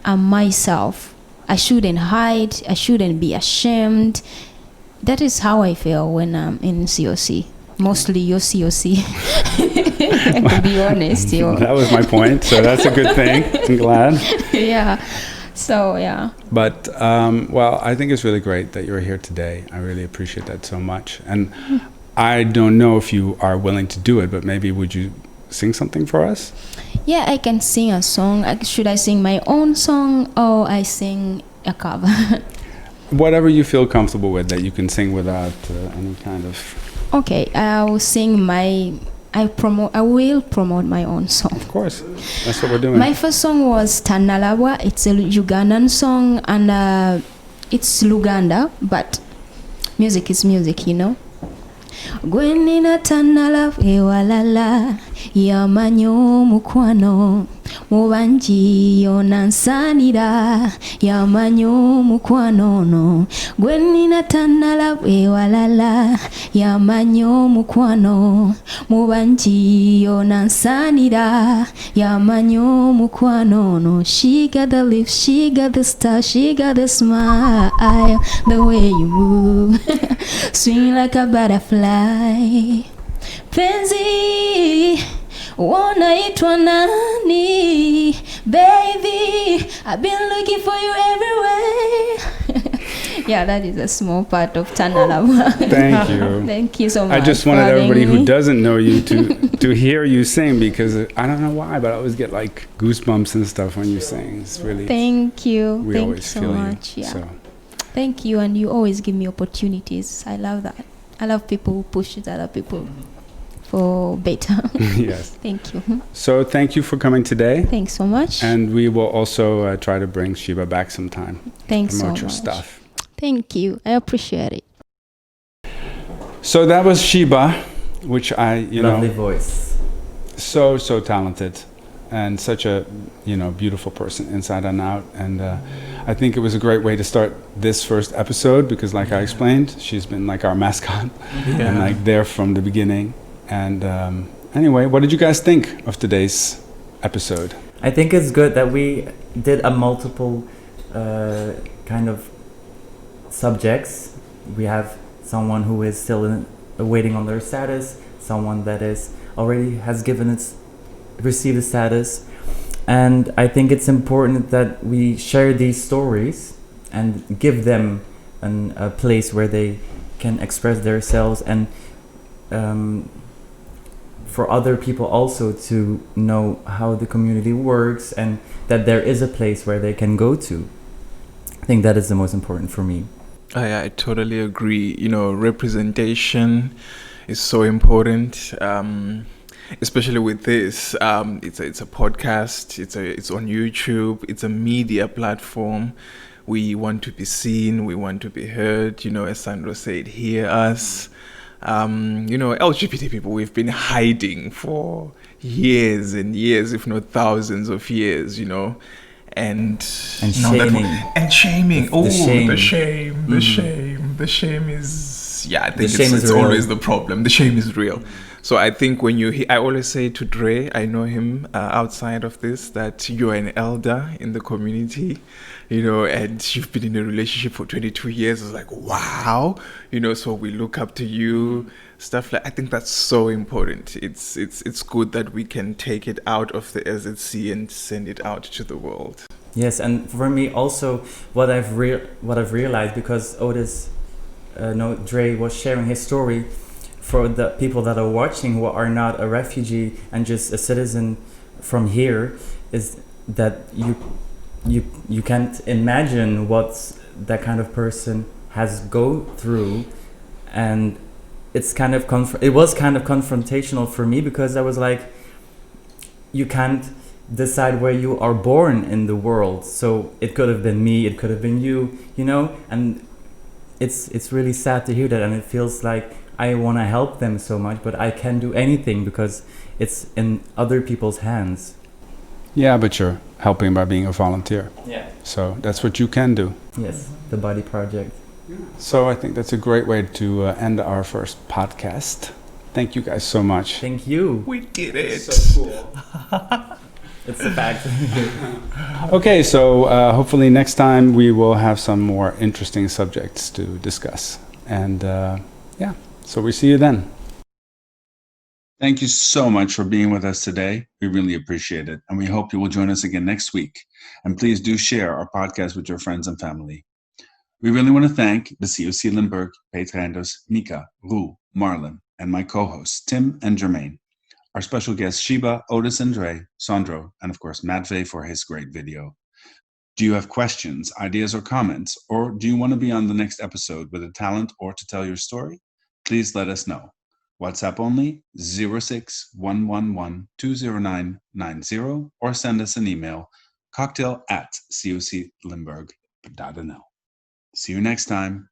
I'm myself. I shouldn't hide. I shouldn't be ashamed. That is how I feel when I'm in COC. Mostly your COC. To be honest. That was my point. So that's a good thing. I'm glad. Yeah. So, yeah. But, well, I think it's really great that you're here today. I really appreciate that so much. And I don't know if you are willing to do it, but maybe would you sing something for us? Yeah, I can sing a song. Should I sing my own song or I sing a cover? Whatever you feel comfortable with, that you can sing without any kind of... Okay, I will sing I will promote my own song. Of course, that's what we're doing. My first song was Tanalabwa. It's a Ugandan song and it's Luganda, but music is music, you know. Gwenina tanala ewalala yamanyo mukwano mubanji yonansanira yamanyo mukwano no gwenina tanala ewalala yamanyo mukwano mubanji yonansanira yamanyo mukwano no. She got the lips, she got the style, she got the smile, the way you move swing like a butterfly. Penzi wanaitwa nani? Baby, I've been looking for you everywhere. Yeah, that is a small part of Tanalabwa. Thank you. Thank you so much. I just wanted everybody who doesn't know you to hear you sing, because I don't know why, but I always get like goosebumps and stuff when you sing. It's really... Thank you. We Thank always you so feel much. you. Yeah. So. Thank you, and you always give me opportunities. I love that. I love people who push other people for better. Yes. Thank you. So thank you for coming today. Thanks so much. And we will also try to bring Sheeba back sometime. Thanks so promote your much. stuff. Thank you. I appreciate it. So that was Sheeba, which Lovely voice. So talented. And such a, beautiful person inside and out. And I think it was a great way to start this first episode because, like I explained, she's been like our mascot and like there from the beginning. And anyway, what did you guys think of today's episode? I think it's good that we did a multiple kind of subjects. We have someone who is still waiting on their status, someone that is already has received a status, and I think it's important that we share these stories and give them a place where they can express themselves, and for other people also to know how the community works and that there is a place where they can go to. I think that is the most important for me. I totally agree. Representation is so important. Especially with this, it's a podcast. It's on YouTube. It's a media platform. We want to be seen. We want to be heard. As Sandro said, hear us. LGBT people, we've been hiding for years and years, if not thousands of years. And shaming. The shame. The shame is I think shame is it's real. always the problem. The shame is real. So I think when I always say to Dre, I know him outside of this, that you're an elder in the community, and you've been in a relationship for 22 years. It's like, wow, so we look up to you, stuff like. I think that's so important. It's good that we can take it out of the SZC and send it out to the world. Yes, and for me also, what I've realized, because Otis, Dre was sharing his story, for the people that are watching who are not a refugee and just a citizen from here, is that you can't imagine what that kind of person has go through, and it's kind of it was kind of confrontational for me, because I was like, you can't decide where you are born in the world, so it could have been me, it could have been you, and it's really sad to hear that, and it feels like I want to help them so much, but I can't do anything because it's in other people's hands. Yeah, but you're helping by being a volunteer. Yeah. So that's what you can do. Yes, the Body Project. So I think that's a great way to end our first podcast. Thank you guys so much. Thank you. We did it. So cool. It's a fact. Okay, so hopefully next time we will have some more interesting subjects to discuss. And so we see you then. Thank you so much for being with us today. We really appreciate it. And we hope you will join us again next week. And please do share our podcast with your friends and family. We really want to thank the COCLimburg, Petranders, Mika, Roel, Marlon, and my co-hosts, Tim and Jermaine. Our special guests, Sheeba, Otis, and Dre, Sandro, and of course, Matvey for his great video. Do you have questions, ideas, or comments? Or do you want to be on the next episode with a talent or to tell your story? Please let us know. WhatsApp only 06111 or send us an email cocktail@coclimburg.nl. See you next time.